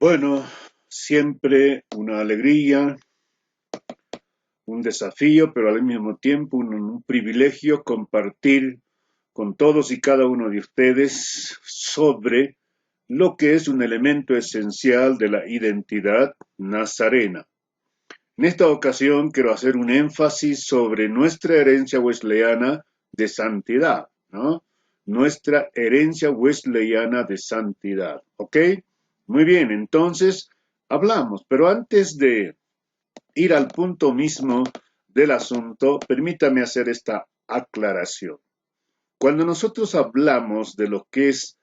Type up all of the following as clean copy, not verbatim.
Bueno, siempre una alegría, un desafío, pero al mismo tiempo un privilegio compartir con todos y cada uno de ustedes sobre lo que es un elemento esencial de la identidad nazarena. En esta ocasión quiero hacer un énfasis sobre nuestra herencia wesleyana de santidad, ¿no? Nuestra herencia wesleyana de santidad, ¿ok? Muy bien, entonces hablamos, pero antes de ir al punto mismo del asunto, permítame hacer esta aclaración. Cuando nosotros hablamos de lo que es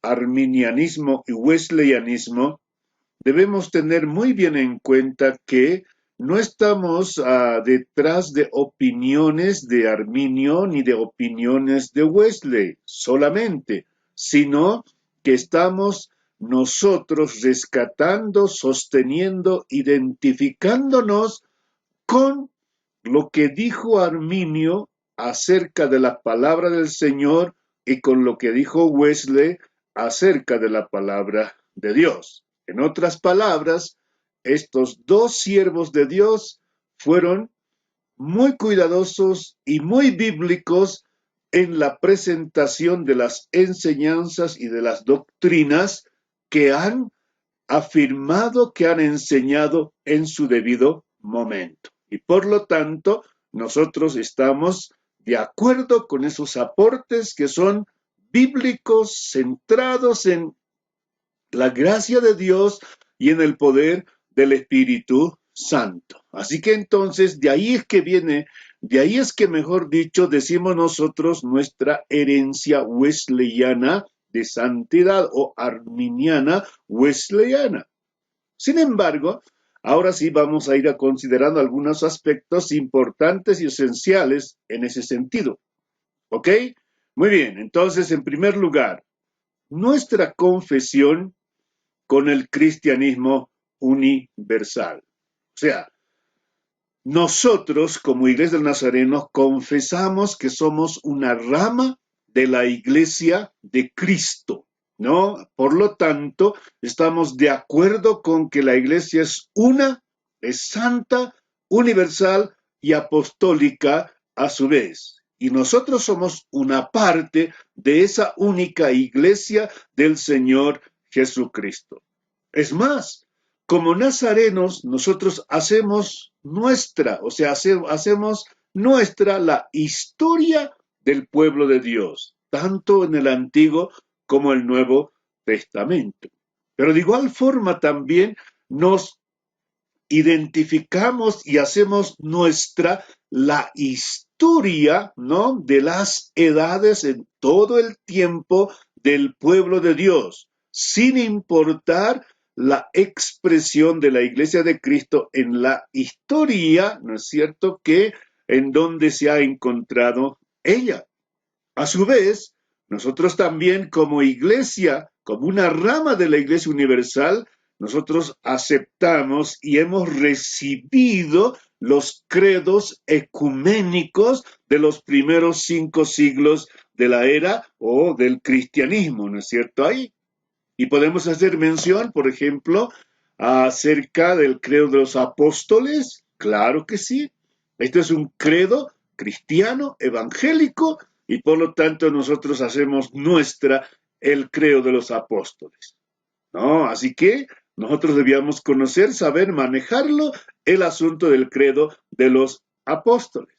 arminianismo y wesleyanismo, debemos tener muy bien en cuenta que no estamos detrás de opiniones de Arminio ni de opiniones de Wesley solamente, sino que estamos nosotros rescatando, sosteniendo, identificándonos con lo que dijo Arminio acerca de la palabra del Señor y con lo que dijo Wesley acerca de la palabra de Dios. En otras palabras, estos dos siervos de Dios fueron muy cuidadosos y muy bíblicos en la presentación de las enseñanzas y de las doctrinas que han afirmado, que han enseñado en su debido momento. Y por lo tanto, nosotros estamos de acuerdo con esos aportes que son bíblicos, centrados en la gracia de Dios y en el poder del Espíritu Santo. Así que entonces, de ahí es que viene, de ahí es que, mejor dicho, decimos nosotros nuestra herencia wesleyana de santidad o arminiana wesleyana. Sin embargo, ahora sí vamos a ir considerando algunos aspectos importantes y esenciales en ese sentido. ¿Ok? Muy bien, entonces, en primer lugar, nuestra confesión con el cristianismo universal. O sea, nosotros como Iglesia del Nazareno confesamos que somos una rama de la Iglesia de Cristo, ¿no? Por lo tanto, estamos de acuerdo con que la Iglesia es una, es santa, universal y apostólica a su vez. Y nosotros somos una parte de esa única Iglesia del Señor Jesucristo. Es más, como nazarenos, nosotros hacemos nuestra, o sea, hacemos nuestra la historia del pueblo de Dios, tanto en el Antiguo como el Nuevo Testamento. Pero de igual forma también nos identificamos y hacemos nuestra la historia, ¿no? De las edades en todo el tiempo del pueblo de Dios, sin importar la expresión de la Iglesia de Cristo en la historia, ¿no es cierto?, que en donde se ha encontrado ella. A su vez, nosotros también como iglesia, como una rama de la Iglesia Universal, nosotros aceptamos y hemos recibido los credos ecuménicos de los primeros 5 siglos de la era o del cristianismo, ¿no es cierto? Ahí. Y podemos hacer mención, por ejemplo, acerca del credo de los apóstoles. Claro que sí. Este es un credo cristiano, evangélico, y por lo tanto nosotros hacemos nuestra el credo de los apóstoles, ¿no? Así que nosotros debíamos conocer, saber, manejarlo, el asunto del credo de los apóstoles.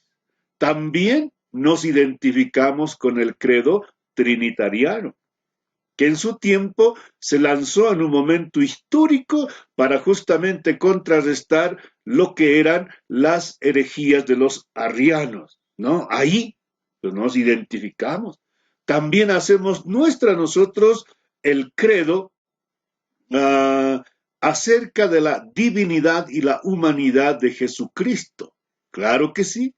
También nos identificamos con el credo trinitariano, que en su tiempo se lanzó en un momento histórico para justamente contrarrestar lo que eran las herejías de los arrianos, ¿no? Ahí nos identificamos. También hacemos nuestra nosotros el credo acerca de la divinidad y la humanidad de Jesucristo. Claro que sí,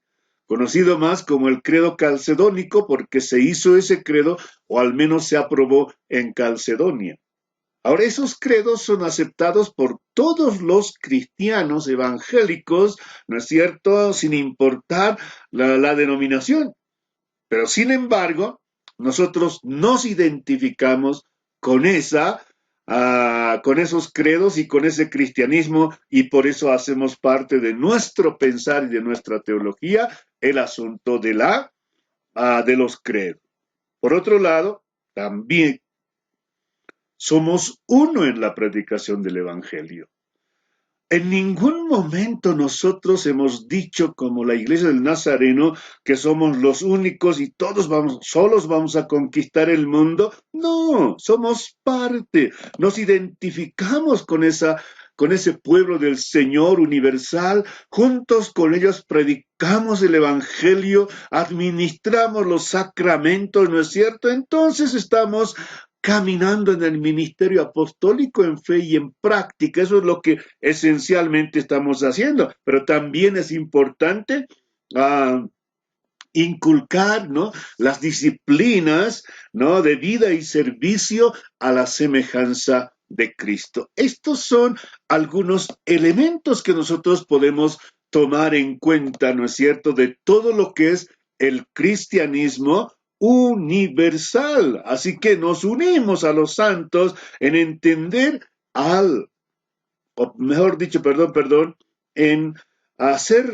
conocido más como el credo calcedónico porque se hizo ese credo o al menos se aprobó en Calcedonia. Ahora, esos credos son aceptados por todos los cristianos evangélicos, ¿no es cierto?, sin importar la denominación. Pero sin embargo, nosotros nos identificamos con esa con esos credos y con ese cristianismo, y por eso hacemos parte de nuestro pensar y de nuestra teología el asunto de los credos. Por otro lado, también somos uno en la predicación del Evangelio. En ningún momento nosotros hemos dicho, como la Iglesia del Nazareno, que somos los únicos y solos vamos a conquistar el mundo. No, somos parte. Nos identificamos con ese pueblo del Señor universal. Juntos con ellos predicamos el Evangelio, administramos los sacramentos, ¿no es cierto? Entonces estamos caminando en el ministerio apostólico en fe y en práctica. Eso es lo que esencialmente estamos haciendo, pero también es importante inculcar, ¿no?, las disciplinas, ¿no?, de vida y servicio a la semejanza de Cristo. Estos son algunos elementos que nosotros podemos tomar en cuenta, ¿no es cierto?, de todo lo que es el cristianismo universal. Así que nos unimos a los santos en entender o mejor dicho, en hacer,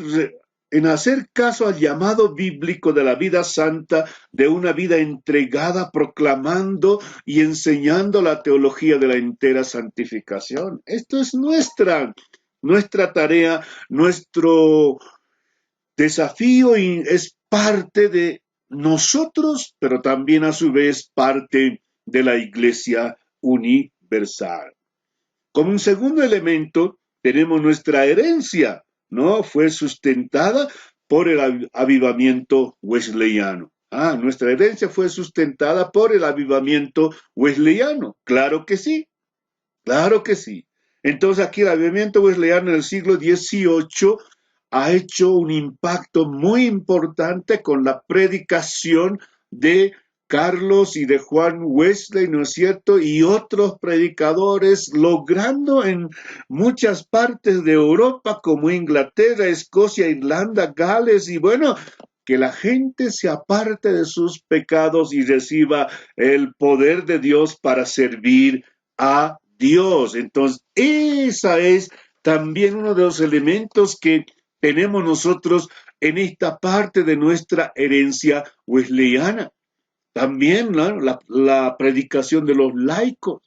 en hacer caso al llamado bíblico de la vida santa, de una vida entregada, proclamando y enseñando la teología de la entera santificación. Esto es nuestra tarea, nuestro desafío, y es parte de nosotros, pero también a su vez parte de la Iglesia universal. Como un segundo elemento, tenemos nuestra herencia, ¿no? Fue sustentada por el avivamiento wesleyano. Nuestra herencia fue sustentada por el avivamiento wesleyano. Claro que sí, claro que sí. Entonces aquí el avivamiento wesleyano en el siglo XVIII ha hecho un impacto muy importante con la predicación de Carlos y de Juan Wesley, ¿no es cierto?, y otros predicadores, logrando en muchas partes de Europa, como Inglaterra, Escocia, Irlanda, Gales, y bueno, que la gente se aparte de sus pecados y reciba el poder de Dios para servir a Dios. Entonces, esa es también uno de los elementos que tenemos nosotros en esta parte de nuestra herencia wesleyana. También, ¿no?, la predicación de los laicos.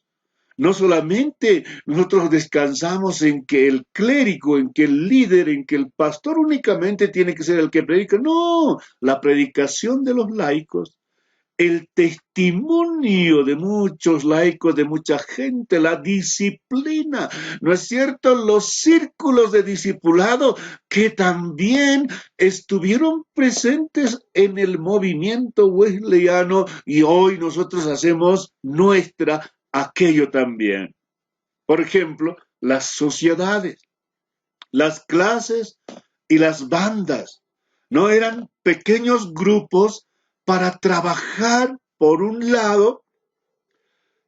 No solamente nosotros descansamos en que el clérigo, en que el líder, en que el pastor únicamente tiene que ser el que predica. No, la predicación de los laicos, el testimonio de muchos laicos, de mucha gente, la disciplina, ¿no es cierto?, los círculos de discipulado que también estuvieron presentes en el movimiento wesleyano, y hoy nosotros hacemos nuestra aquello también. Por ejemplo, las sociedades, las clases y las bandas, no eran pequeños grupos para trabajar, por un lado,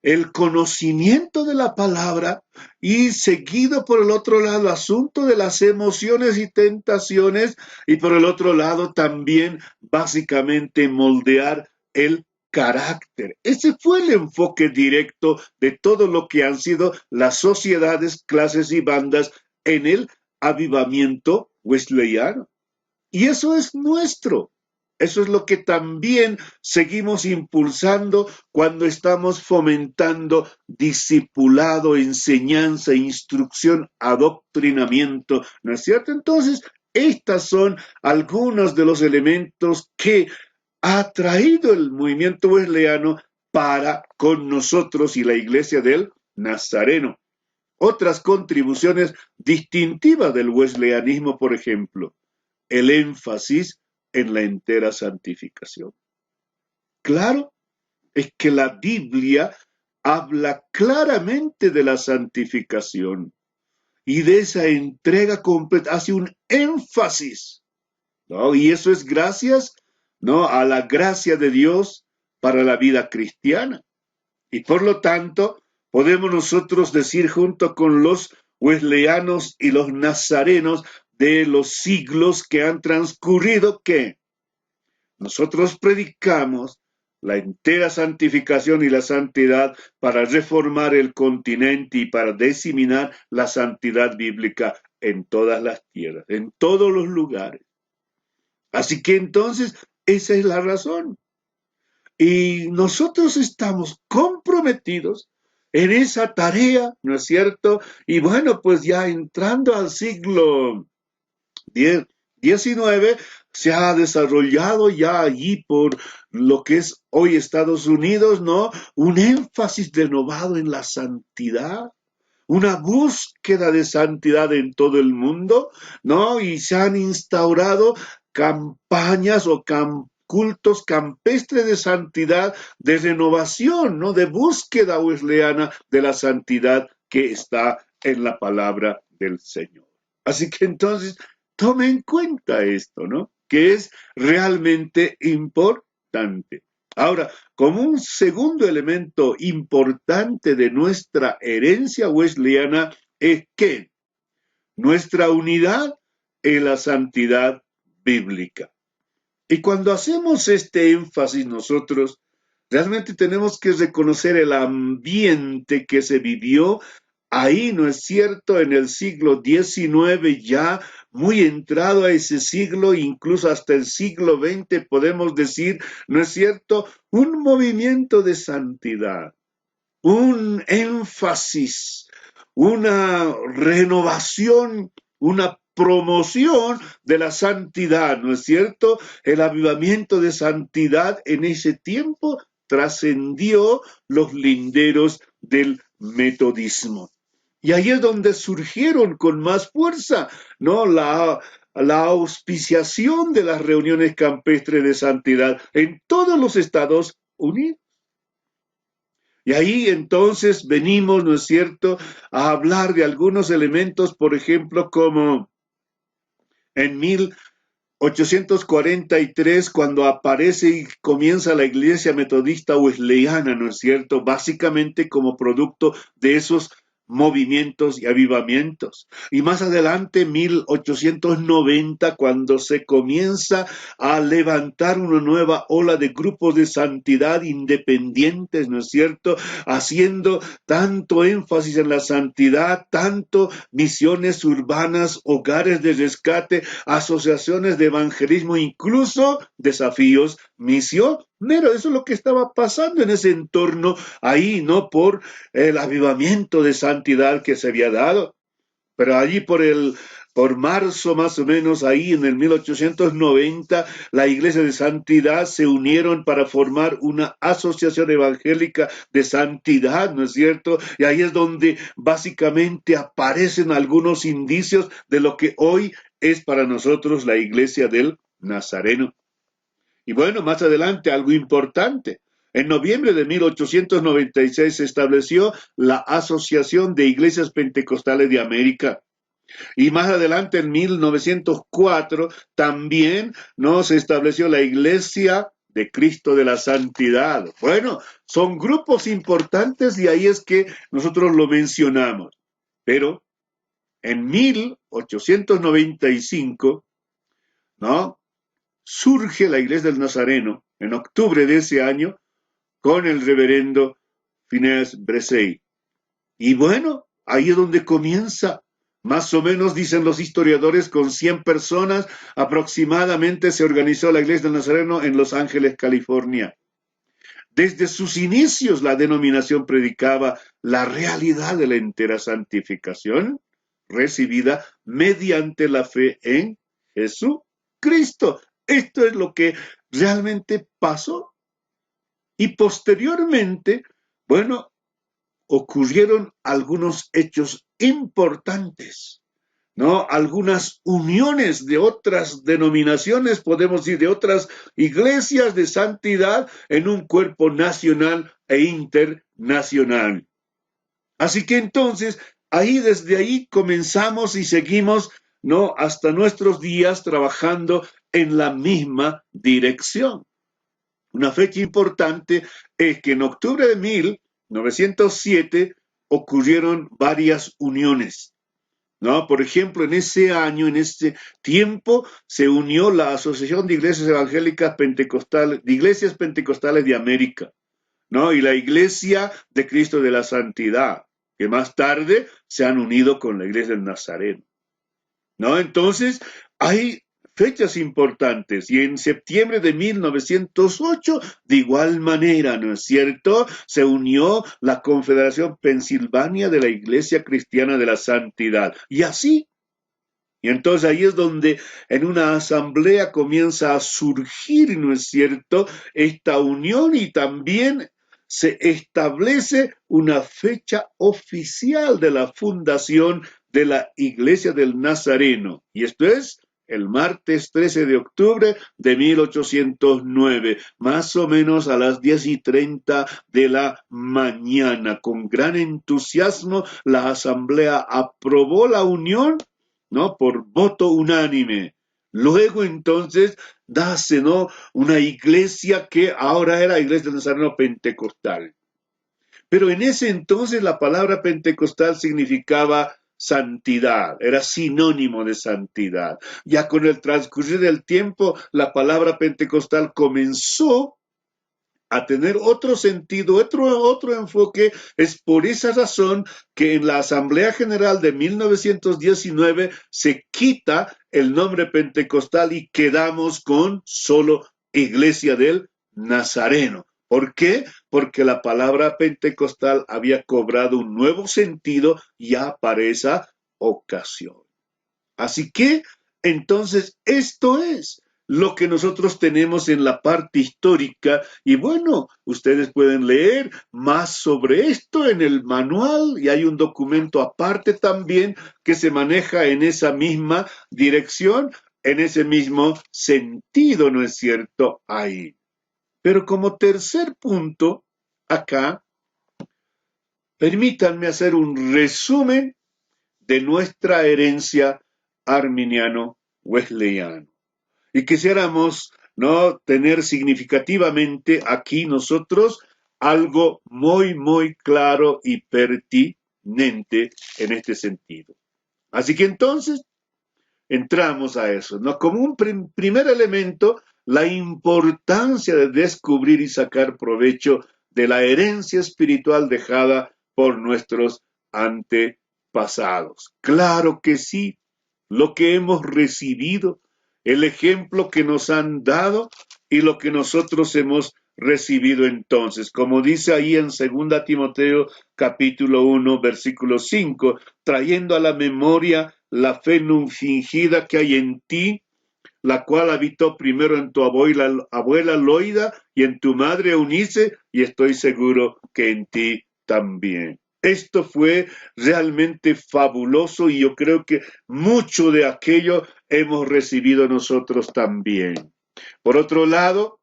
el conocimiento de la palabra, y seguido por el otro lado, asunto de las emociones y tentaciones, y por el otro lado también básicamente moldear el carácter. Ese fue el enfoque directo de todo lo que han sido las sociedades, clases y bandas en el avivamiento wesleyano. Y eso es nuestro. Eso es lo que también seguimos impulsando cuando estamos fomentando discipulado, enseñanza, instrucción, adoctrinamiento, ¿no es cierto? Entonces, estas son algunos de los elementos que ha traído el movimiento wesleyano para con nosotros y la Iglesia del Nazareno. Otras contribuciones distintivas del wesleyanismo, por ejemplo, el énfasis en la entera santificación. Claro, es que la Biblia habla claramente de la santificación y de esa entrega completa, hace un énfasis, ¿no? Y eso es gracias, ¿no?, a la gracia de Dios para la vida cristiana. Y por lo tanto, podemos nosotros decir, junto con los wesleyanos y los nazarenos de los siglos que han transcurrido, que nosotros predicamos la entera santificación y la santidad para reformar el continente y para diseminar la santidad bíblica en todas las tierras, en todos los lugares. Así que entonces, esa es la razón. Y nosotros estamos comprometidos en esa tarea, ¿no es cierto? Y bueno, pues ya entrando al siglo XIX, se ha desarrollado ya allí por lo que es hoy Estados Unidos, ¿no? Un énfasis renovado en la santidad, una búsqueda de santidad en todo el mundo, ¿no? Y se han instaurado campañas o cultos campestres de santidad, de renovación, ¿no? De búsqueda wesleyana de la santidad que está en la palabra del Señor. Así que entonces, tome en cuenta esto, ¿no? Que es realmente importante. Ahora, como un segundo elemento importante de nuestra herencia wesleyana es que nuestra unidad en la santidad bíblica. Y cuando hacemos este énfasis nosotros, realmente tenemos que reconocer el ambiente que se vivió ahí, ¿no es cierto?, en el siglo XIX, ya muy entrado a ese siglo, incluso hasta el siglo XX, podemos decir, ¿no es cierto?, un movimiento de santidad, un énfasis, una renovación, una promoción de la santidad, ¿no es cierto? El avivamiento de santidad en ese tiempo trascendió los linderos del metodismo. Y ahí es donde surgieron con más fuerza, ¿no? La auspiciación de las reuniones campestres de santidad en todos los Estados Unidos. Y ahí entonces venimos, ¿no es cierto?, a hablar de algunos elementos, por ejemplo, como en 1843, cuando aparece y comienza la iglesia metodista wesleyana, ¿no es cierto?, básicamente como producto de esos movimientos y avivamientos. Y más adelante, 1890, cuando se comienza a levantar una nueva ola de grupos de santidad independientes, ¿no es cierto?, haciendo tanto énfasis en la santidad, tanto misiones urbanas, hogares de rescate, asociaciones de evangelismo, incluso desafíos misioneros. Eso es lo que estaba pasando en ese entorno ahí, ¿no?, por el avivamiento de santidad que se había dado. Pero allí por marzo más o menos, ahí en el 1890, la Iglesia de Santidad se unieron para formar una asociación evangélica de santidad, ¿no es cierto? Y ahí es donde básicamente aparecen algunos indicios de lo que hoy es para nosotros la Iglesia del Nazareno. Y bueno, más adelante, algo importante. En noviembre de 1896 se estableció la Asociación de Iglesias Pentecostales de América. Y más adelante, en 1904, también, ¿no?, se estableció la Iglesia de Cristo de la Santidad. Bueno, son grupos importantes y ahí es que nosotros lo mencionamos. Pero en 1895, ¿no?, surge la Iglesia del Nazareno en octubre de ese año con el reverendo Phineas Bresey. Y bueno, ahí es donde comienza. Más o menos, dicen los historiadores, con 100 personas aproximadamente se organizó la Iglesia del Nazareno en Los Ángeles, California. Desde sus inicios la denominación predicaba la realidad de la entera santificación recibida mediante la fe en Jesucristo. Esto es lo que realmente pasó. Y posteriormente, bueno, ocurrieron algunos hechos importantes, ¿no? Algunas uniones de otras denominaciones, podemos decir, de otras iglesias de santidad en un cuerpo nacional e internacional. Así que entonces, desde ahí comenzamos y seguimos, ¿no?, hasta nuestros días trabajando en la misma dirección. Una fecha importante es que en octubre de 1907 ocurrieron varias uniones. ¿no? Por ejemplo, en ese año, en ese tiempo, se unió la Asociación de Iglesias Evangélicas Pentecostales, de Iglesias Pentecostales de América, ¿no? Y la Iglesia de Cristo de la Santidad, que más tarde se han unido con la Iglesia del Nazareno, ¿no? Entonces, hay fechas importantes y en septiembre de 1908, de igual manera, ¿no es cierto?, se unió la Confederación Pensilvania de la Iglesia Cristiana de la Santidad. Y así, y entonces ahí es donde en una asamblea comienza a surgir, ¿no es cierto?, esta unión y también se establece una fecha oficial de la fundación de la Iglesia del Nazareno. Y esto es el martes 13 de octubre de 1809, más o menos a las 10:30 de la mañana. Con gran entusiasmo, la asamblea aprobó la unión, ¿no?, por voto unánime. Luego entonces nace, ¿no?, una iglesia que ahora era Iglesia del Nazareno Pentecostal. Pero en ese entonces la palabra pentecostal significaba santidad, era sinónimo de santidad. Ya con el transcurrir del tiempo, la palabra pentecostal comenzó a tener otro sentido, otro enfoque. Es por esa razón que en la Asamblea General de 1919 se quita el nombre pentecostal y quedamos con solo Iglesia del Nazareno. ¿Por qué? Porque la palabra pentecostal había cobrado un nuevo sentido ya para esa ocasión. Así que, entonces, esto es lo que nosotros tenemos en la parte histórica. Y bueno, ustedes pueden leer más sobre esto en el manual y hay un documento aparte también que se maneja en esa misma dirección, en ese mismo sentido, ¿no es cierto? Ahí. Pero como tercer punto, acá, permítanme hacer un resumen de nuestra herencia arminiano-wesleyano. Y quisiéramos, ¿no?, tener significativamente aquí nosotros algo muy, muy claro y pertinente en este sentido. Así que entonces entramos a eso, ¿no? Como un primer elemento, la importancia de descubrir y sacar provecho de la herencia espiritual dejada por nuestros antepasados. Claro que sí, lo que hemos recibido, el ejemplo que nos han dado y lo que nosotros hemos recibido entonces. Como dice ahí en 2 Timoteo capítulo 1, versículo 5, trayendo a la memoria la fe no fingida que hay en ti, la cual habitó primero en tu abuela Loida y en tu madre Eunice, y estoy seguro que en ti también. Esto fue realmente fabuloso y yo creo que mucho de aquello hemos recibido nosotros también. Por otro lado,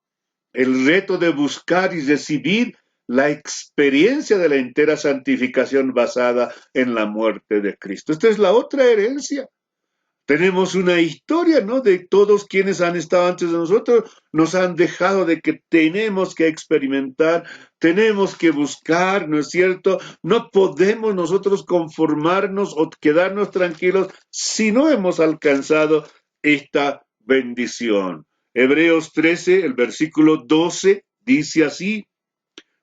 el reto de buscar y recibir la experiencia de la entera santificación basada en la muerte de Cristo. Esta es la otra herencia. Tenemos una historia, ¿no?, de todos quienes han estado antes de nosotros, nos han dejado de que tenemos que experimentar, tenemos que buscar, ¿no es cierto? No podemos nosotros conformarnos o quedarnos tranquilos si no hemos alcanzado esta bendición. Hebreos 13, el versículo 12, dice así: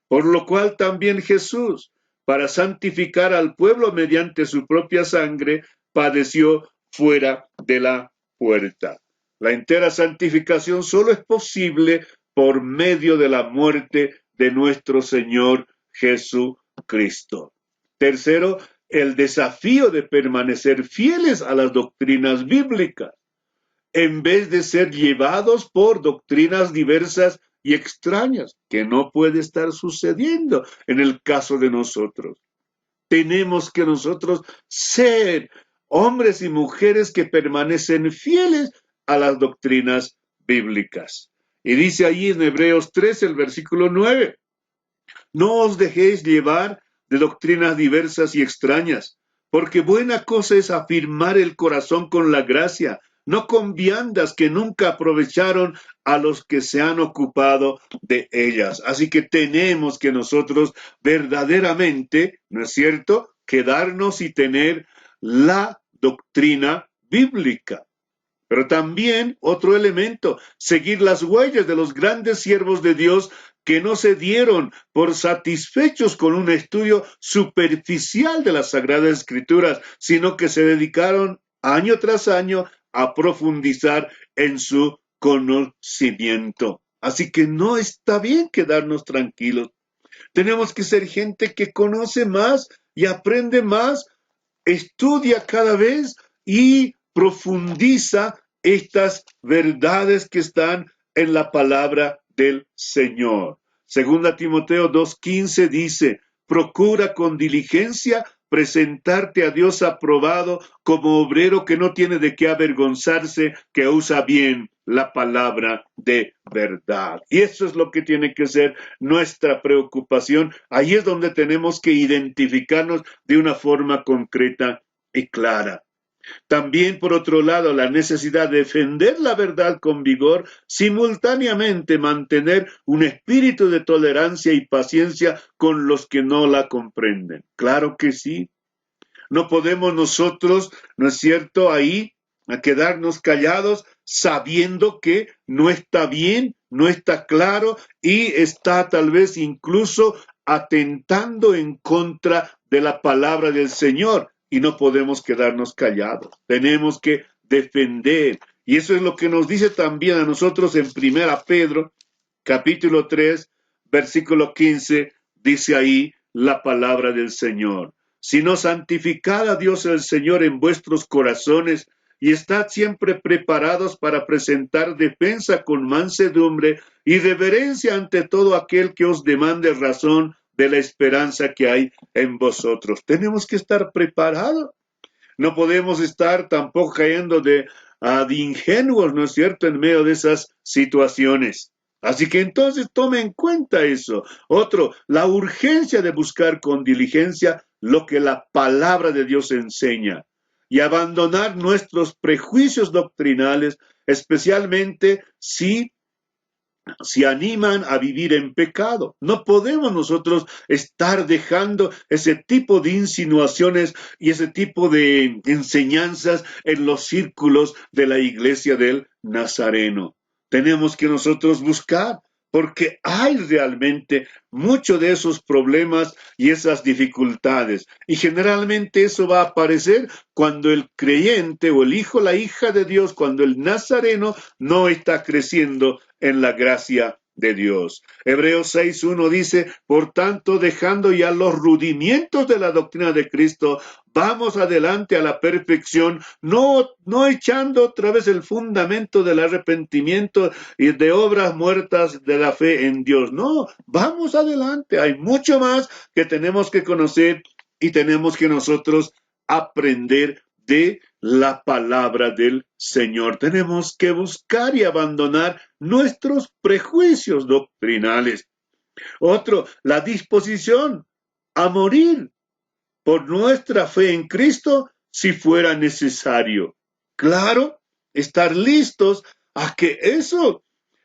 por lo cual también Jesús, para santificar al pueblo mediante su propia sangre, padeció fuera de la puerta. La entera santificación solo es posible por medio de la muerte de nuestro Señor Jesucristo. Tercero, el desafío de permanecer fieles a las doctrinas bíblicas, en vez de ser llevados por doctrinas diversas y extrañas, que no puede estar sucediendo en el caso de nosotros. Tenemos que nosotros ser hombres y mujeres que permanecen fieles a las doctrinas bíblicas. Y dice allí en Hebreos 3, el versículo 9, no os dejéis llevar de doctrinas diversas y extrañas, porque buena cosa es afirmar el corazón con la gracia, no con viandas que nunca aprovecharon a los que se han ocupado de ellas. Así que tenemos que nosotros verdaderamente, ¿no es cierto?, quedarnos y tener la doctrina bíblica. Pero también otro elemento, seguir las huellas de los grandes siervos de Dios que no se dieron por satisfechos con un estudio superficial de las Sagradas Escrituras, sino que se dedicaron año tras año a profundizar en su conocimiento. Así que no está bien quedarnos tranquilos. Tenemos que ser gente que conoce más y aprende más, estudia cada vez y profundiza estas verdades que están en la palabra del Señor. Segunda Timoteo 2:15 dice, procura con diligencia presentarte a Dios aprobado como obrero que no tiene de qué avergonzarse, que usa bien la palabra de verdad. Y eso es lo que tiene que ser nuestra preocupación. Ahí es donde tenemos que identificarnos de una forma concreta y clara. También, por otro lado, la necesidad de defender la verdad con vigor, simultáneamente mantener un espíritu de tolerancia y paciencia con los que no la comprenden. Claro que sí. No podemos nosotros, ¿no es cierto?, ahí a quedarnos callados sabiendo que no está bien, no está claro y está tal vez incluso atentando en contra de la palabra del Señor. Y no podemos quedarnos callados. Tenemos que defender. Y eso es lo que nos dice también a nosotros en 1 Pedro, capítulo 3, versículo 15, dice ahí la palabra del Señor. Sino santificad a Dios el Señor en vuestros corazones y estad siempre preparados para presentar defensa con mansedumbre y reverencia ante todo aquel que os demande razón de la esperanza que hay en vosotros. Tenemos que estar preparados. No podemos estar tampoco cayendo de ingenuos, ¿no es cierto?, en medio de esas situaciones. Así que entonces tome en cuenta eso. Otro, la urgencia de buscar con diligencia lo que la palabra de Dios enseña y abandonar nuestros prejuicios doctrinales, especialmente si animan a vivir en pecado. No podemos nosotros estar dejando ese tipo de insinuaciones y ese tipo de enseñanzas en los círculos de la iglesia del Nazareno. Tenemos que nosotros buscar, porque hay realmente mucho de esos problemas y esas dificultades. Y generalmente eso va a aparecer cuando el creyente o el hijo, la hija de Dios, cuando el nazareno no está creciendo en la gracia de Dios. Hebreos 6:1 dice, por tanto, dejando ya los rudimientos de la doctrina de Cristo, vamos adelante a la perfección, no echando otra vez el fundamento del arrepentimiento y de obras muertas de la fe en Dios. No, vamos adelante. Hay mucho más que tenemos que conocer y tenemos que nosotros aprender de la palabra del Señor. Tenemos que buscar y abandonar nuestros prejuicios doctrinales. Otro, la disposición a morir por nuestra fe en Cristo si fuera necesario. Claro, estar listos a que eso,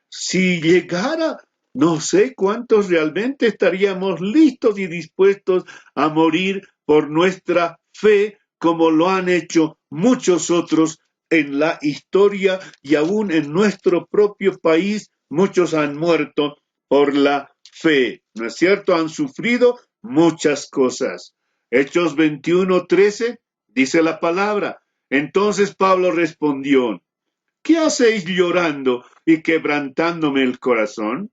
si llegara, no sé cuántos realmente estaríamos listos y dispuestos a morir por nuestra fe, como lo han hecho muchos otros en la historia y aún en nuestro propio país, muchos han muerto por la fe, ¿no es cierto? Han sufrido muchas cosas. Hechos 21:13 dice la palabra. Entonces Pablo respondió, ¿qué hacéis llorando y quebrantándome el corazón?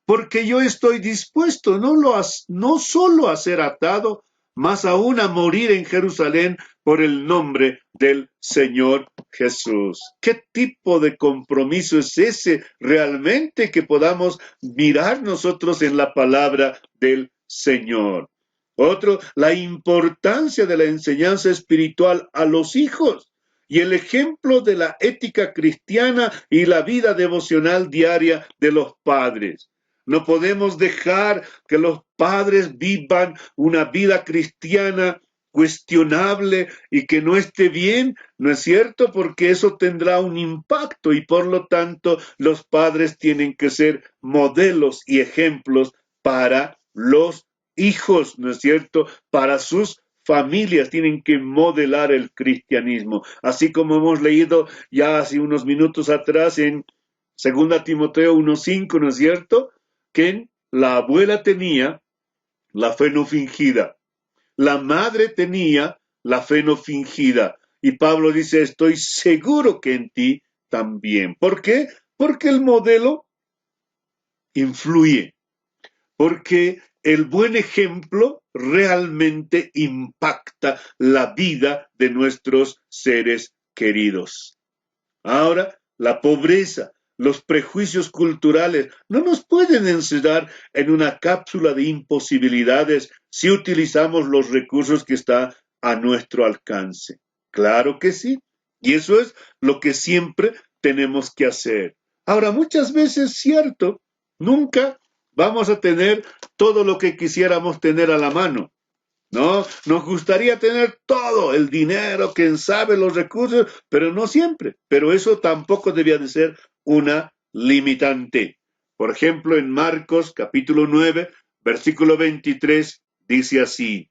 Porque yo estoy dispuesto no solo a ser atado, mas aún a morir en Jerusalén por el nombre del Señor Jesús. ¿Qué tipo de compromiso es ese realmente que podamos mirar nosotros en la palabra del Señor? Otro, la importancia de la enseñanza espiritual a los hijos y el ejemplo de la ética cristiana y la vida devocional diaria de los padres. No podemos dejar que los padres vivan una vida cristiana cuestionable y que no esté bien, ¿no es cierto? Porque eso tendrá un impacto y por lo tanto los padres tienen que ser modelos y ejemplos para los hijos, ¿no es cierto? Para sus familias tienen que modelar el cristianismo, así como hemos leído ya hace unos minutos atrás en 2 Timoteo 1:5, ¿no es cierto? Que la abuela tenía la fe no fingida, la madre tenía la fe no fingida, y Pablo dice, estoy seguro que en ti también. ¿Por qué? Porque el modelo influye, porque el buen ejemplo realmente impacta la vida de nuestros seres queridos. Ahora, la pobreza, los prejuicios culturales no nos pueden encerrar en una cápsula de imposibilidades si utilizamos los recursos que están a nuestro alcance. Claro que sí. Y eso es lo que siempre tenemos que hacer. Ahora, muchas veces, cierto, nunca vamos a tener todo lo que quisiéramos tener a la mano. ¿No? Nos gustaría tener todo, el dinero, quién sabe, los recursos, pero no siempre. Pero eso tampoco debía de ser una limitante. Por ejemplo, en Marcos capítulo 9, versículo 23, dice así,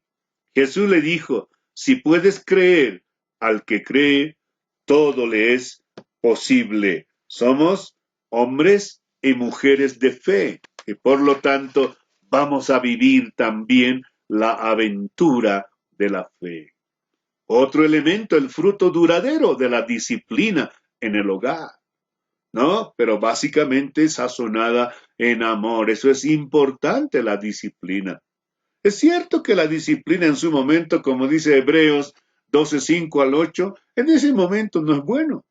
Jesús le dijo, si puedes creer al que cree, todo le es posible. Somos hombres y mujeres de fe, y por lo tanto vamos a vivir también la aventura de la fe. Otro elemento, el fruto duradero de la disciplina en el hogar, ¿no? Pero básicamente sazonada en amor. Eso es importante, la disciplina. Es cierto que la disciplina en su momento, como dice Hebreos 12:5-8, en ese momento no es bueno.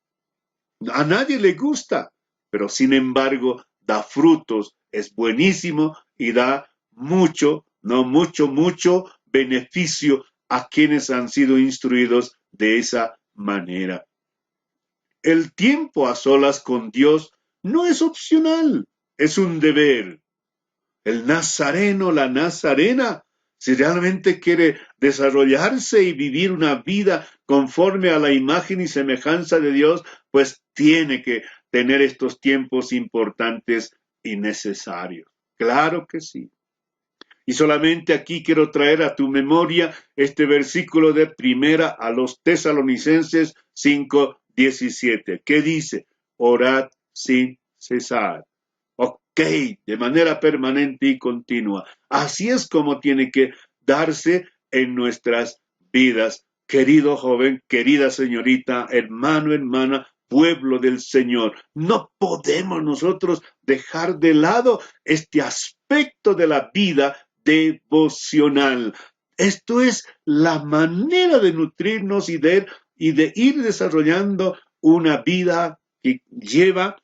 A nadie le gusta, pero sin embargo da frutos, es buenísimo y da mucho, no mucho beneficio a quienes han sido instruidos de esa manera. El tiempo a solas con Dios no es opcional, es un deber. El nazareno, la nazarena, si realmente quiere desarrollarse y vivir una vida conforme a la imagen y semejanza de Dios, pues tiene que tener estos tiempos importantes y necesarios. Claro que sí. Y solamente aquí quiero traer a tu memoria este versículo de primera a los Tesalonicenses 5:17, que dice, orad sin cesar. Ok, de manera permanente y continua. Así es como tiene que darse en nuestras vidas. Querido joven, querida señorita, hermano, hermana, pueblo del Señor, no podemos nosotros dejar de lado este aspecto de la vida devocional. Esto es la manera de nutrirnos y de ir desarrollando una vida que lleva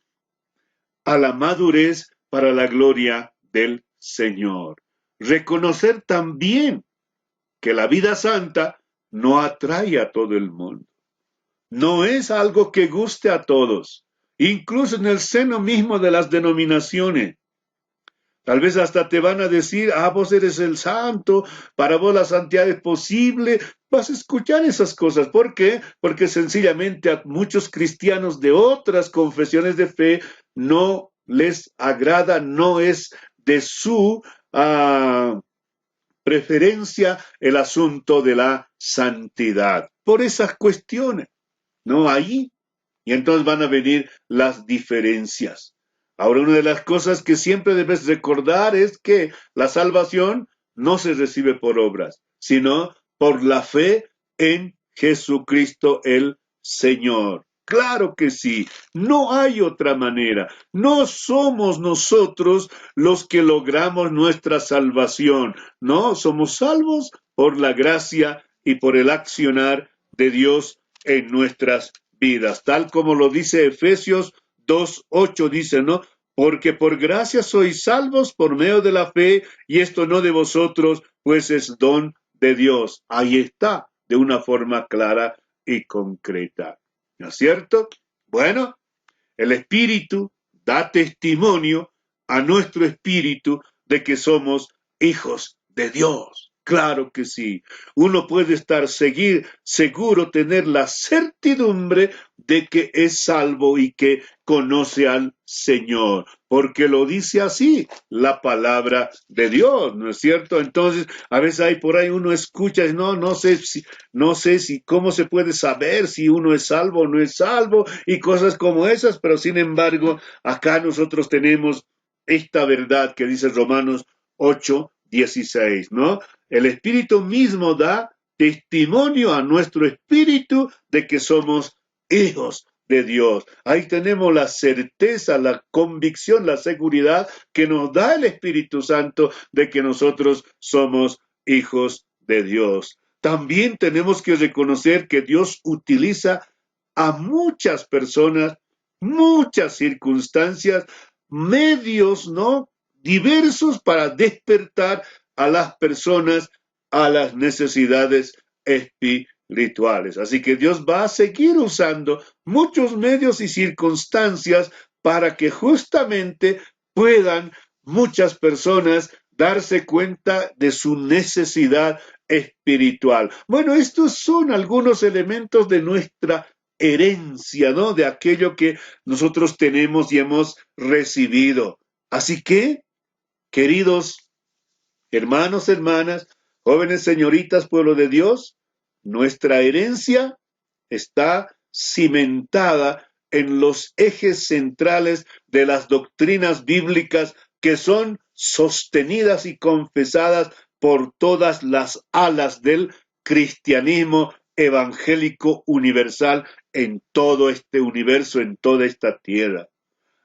a la madurez para la gloria del Señor. Reconocer también que la vida santa no atrae a todo el mundo. No es algo que guste a todos, incluso en el seno mismo de las denominaciones. Tal vez hasta te van a decir, vos eres el santo, para vos la santidad es posible. Vas a escuchar esas cosas. ¿Por qué? Porque sencillamente a muchos cristianos de otras confesiones de fe no les agrada, no es de su preferencia el asunto de la santidad. Por esas cuestiones, ¿no? Ahí. Y entonces van a venir las diferencias. Ahora, una de las cosas que siempre debes recordar es que la salvación no se recibe por obras, sino por la fe en Jesucristo el Señor. Claro que sí, no hay otra manera. No somos nosotros los que logramos nuestra salvación. No, somos salvos por la gracia y por el accionar de Dios en nuestras vidas, tal como lo dice Efesios 2:8, dice, ¿no? Porque por gracia sois salvos por medio de la fe, y esto no de vosotros, pues es don de Dios. Ahí está, de una forma clara y concreta. ¿No es cierto? Bueno, el Espíritu da testimonio a nuestro espíritu de que somos hijos de Dios. Claro que sí. Uno puede estar seguro, tener la certidumbre de que es salvo y que conoce al Señor, porque lo dice así la palabra de Dios, ¿no es cierto? Entonces, a veces hay por ahí uno escucha, no sé si, cómo se puede saber si uno es salvo o no es salvo, y cosas como esas, pero sin embargo, acá nosotros tenemos esta verdad que dice Romanos 8:16, ¿no? El Espíritu mismo da testimonio a nuestro espíritu de que somos hijos de Dios. Ahí tenemos la certeza, la convicción, la seguridad que nos da el Espíritu Santo de que nosotros somos hijos de Dios. También tenemos que reconocer que Dios utiliza a muchas personas, muchas circunstancias, medios, ¿no? Diversos para despertar a las personas a las necesidades espirituales. Así que Dios va a seguir usando muchos medios y circunstancias para que justamente puedan muchas personas darse cuenta de su necesidad espiritual. Bueno, estos son algunos elementos de nuestra herencia, ¿no? De aquello que nosotros tenemos y hemos recibido. Así que, queridos hermanos, hermanas, jóvenes, señoritas, pueblo de Dios, nuestra herencia está cimentada en los ejes centrales de las doctrinas bíblicas que son sostenidas y confesadas por todas las alas del cristianismo evangélico universal en todo este universo, en toda esta tierra.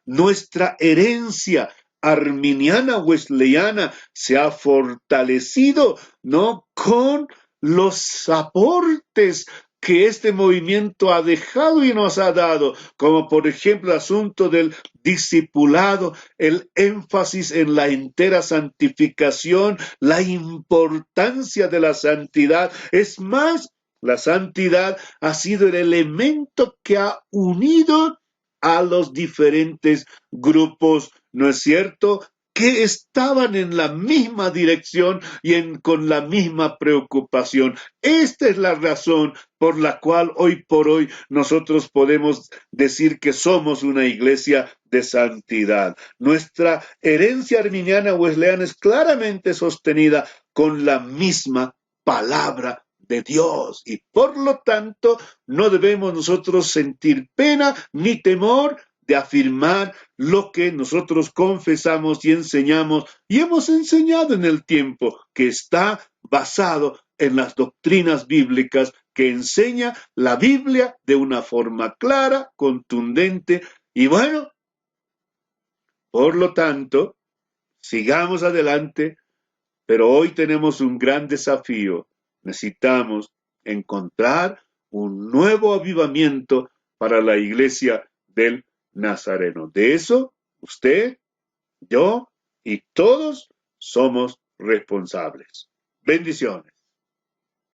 Nuestra herencia arminiana wesleyana se ha fortalecido, ¿no? Con los aportes que este movimiento ha dejado y nos ha dado, como por ejemplo el asunto del discipulado, el énfasis en la entera santificación, la importancia de la santidad. Es más, la santidad ha sido el elemento que ha unido a los diferentes grupos, ¿no es cierto?, que estaban en la misma dirección y con la misma preocupación. Esta es la razón por la cual hoy por hoy nosotros podemos decir que somos una iglesia de santidad. Nuestra herencia arminiana wesleyana es claramente sostenida con la misma palabra de Dios, y por lo tanto no debemos nosotros sentir pena ni temor de afirmar lo que nosotros confesamos y enseñamos y hemos enseñado en el tiempo, que está basado en las doctrinas bíblicas que enseña la Biblia de una forma clara, contundente, y bueno, por lo tanto, sigamos adelante, pero hoy tenemos un gran desafío. Necesitamos encontrar un nuevo avivamiento para la iglesia del Nazareno. De eso, usted, yo y todos somos responsables. Bendiciones.